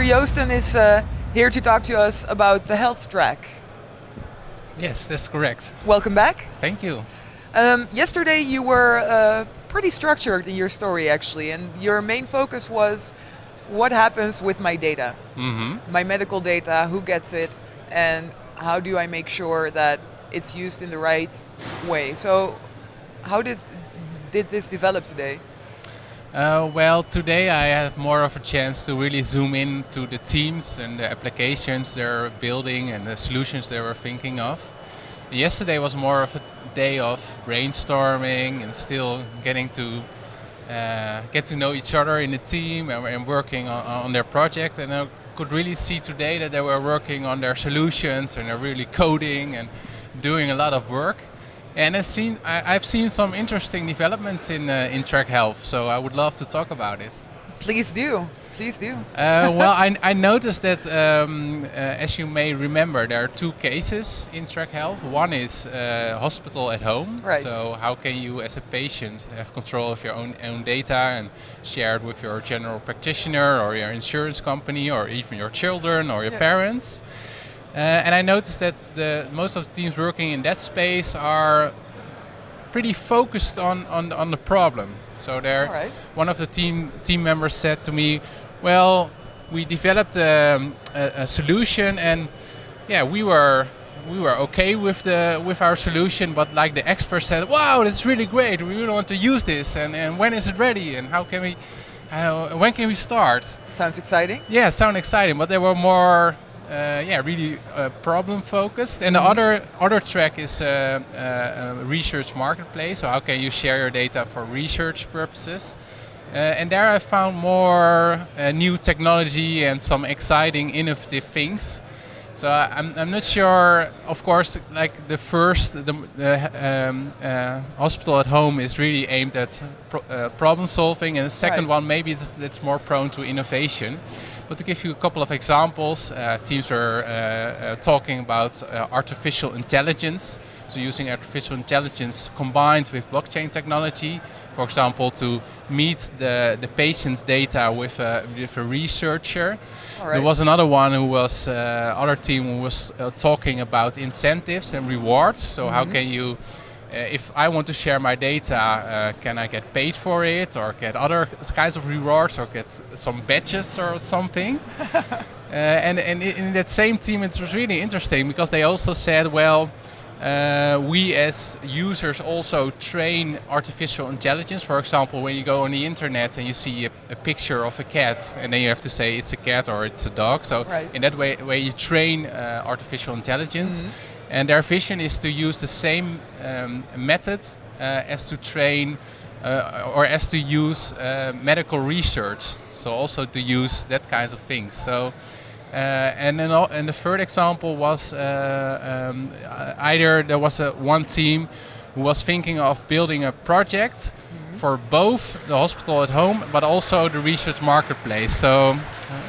Joosten is here to talk to us about the health track. Yes, that's correct. Welcome back. Thank you. Yesterday you were pretty structured in your story actually, and your main focus was what happens with my data, my medical data, who gets it, and how do I make sure that it's used in the right way. So how did this develop today? Well, today I have more of a chance to really zoom in to the teams and the applications they're building and the solutions they were thinking of. Yesterday was more of a day of brainstorming and still getting to get to know each other in the team and working on their project. And I could really see today that they were working on their solutions and they're really coding and doing a lot of work. And I've seen some interesting developments in track health, so I would love to talk about it. Please do. Please do. Well, I noticed that, as you may remember, there are two cases in track health. One is hospital at home. Right. So how can you, as a patient, have control of your own data and share it with your general practitioner or your insurance company or even your children or your parents? And I noticed that most of the teams working in that space are pretty focused on the problem. So one of the team members said to me, well, we developed a solution, and yeah, we were okay with our solution, but like the expert said, wow, that's really great, we really want to use this, and when is it ready, and when can we start? Sounds exciting. Yeah, it sounds exciting, but they were more really problem focused. And the other track is a research marketplace. So how can you share your data for research purposes? And there I found more new technology and some exciting, innovative things. So I'm not sure. Of course, like the hospital at home is really aimed at problem solving, and the second one maybe it's more prone to innovation. But to give you a couple of examples, teams are talking about artificial intelligence. So using artificial intelligence combined with blockchain technology, for example, to meet the patient's data with a researcher. There was another other team who was talking about incentives and rewards. So how can you, if I want to share my data, can I get paid for it, or get other kinds of rewards, or get some badges or something? And in that same team, it was really interesting because they also said, well, we as users also train artificial intelligence. For example, when you go on the internet and you see a picture of a cat, and then you have to say it's a cat or it's a dog. So in that way you train artificial intelligence. And their vision is to use the same method as to train or as to use medical research. So also to use that kinds of things. So. And the third example was either there was one team who was thinking of building a project for both the hospital at home, but also the research marketplace. So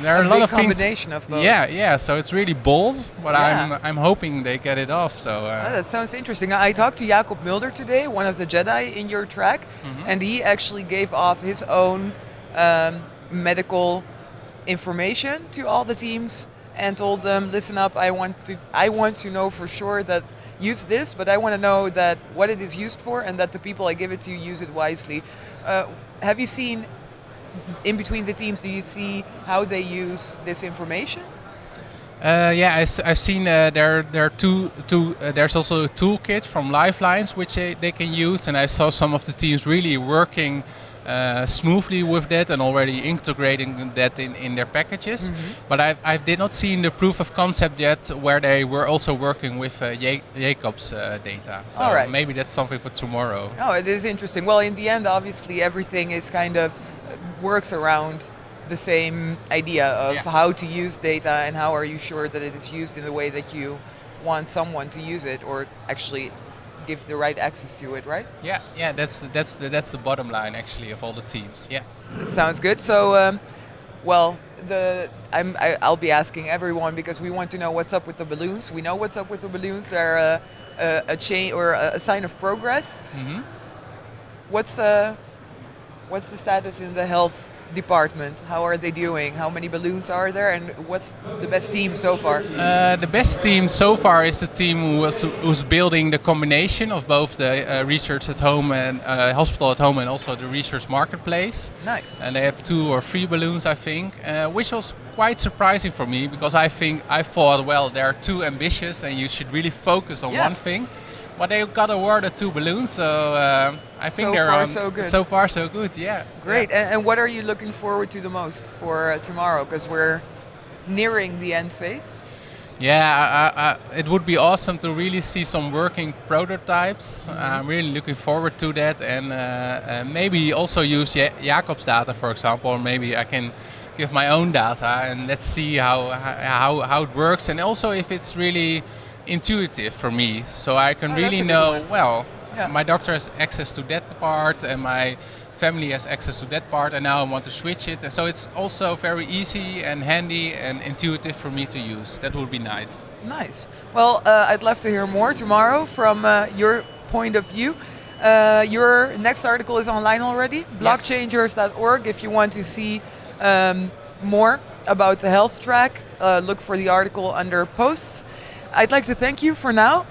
there are a lot of things. A combination of both. Yeah. So it's really bold, but I'm hoping they get it off. So that sounds interesting. I talked to Jacob Mulder today, one of the Jedi in your track, and he actually gave off his own medical information to all the teams and told them, listen up, I want to know for sure that use this, but I want to know that what it is used for and that the people I give it to use it wisely. Have you seen in between the teams, do you see how they use this information? I've seen there are two there's also a toolkit from Lifelines which they can use, and I saw some of the teams really working smoothly with that and already integrating that in their packages. But I did not see the proof of concept yet where they were also working with Jacob's data. So maybe that's something for tomorrow. Oh, it is interesting. Well, in the end, obviously, everything is kind of works around the same idea of how to use data and how are you sure that it is used in the way that you want someone to use it, or actually give the right access to it, right? Yeah. That's the bottom line actually of all the teams. Yeah. That sounds good. So, I'll be asking everyone because we want to know what's up with the balloons. We know what's up with the balloons. They're a chain or a sign of progress. What's the status in the health department? How are they doing? How many balloons are there, and what's the best team so far? The best team so far is the team who's building the combination of both the research at home and hospital at home, and also the research marketplace. Nice. And they have 2 or 3 balloons, I think, which was quite surprising for me, because I thought, well, they're too ambitious and you should really focus on one thing. But they got awarded 2 balloons, so I think they're far so good. So far so good, yeah. Great. Yeah. And what are you looking forward to the most for tomorrow? Because we're nearing the end phase. Yeah, it would be awesome to really see some working prototypes. I'm really looking forward to that, and maybe also use Jacob's data, for example, or maybe I can give my own data and let's see how it works, and also if it's really intuitive for me, so I can really know, well, my doctor has access to that part and my family has access to that part, and now I want to switch it. So it's also very easy and handy and intuitive for me to use. That would be nice. Nice. Well, I'd love to hear more tomorrow from your point of view. Your next article is online already, blockchangers.org. If you want to see more about the health track, look for the article under posts. I'd like to thank you for now.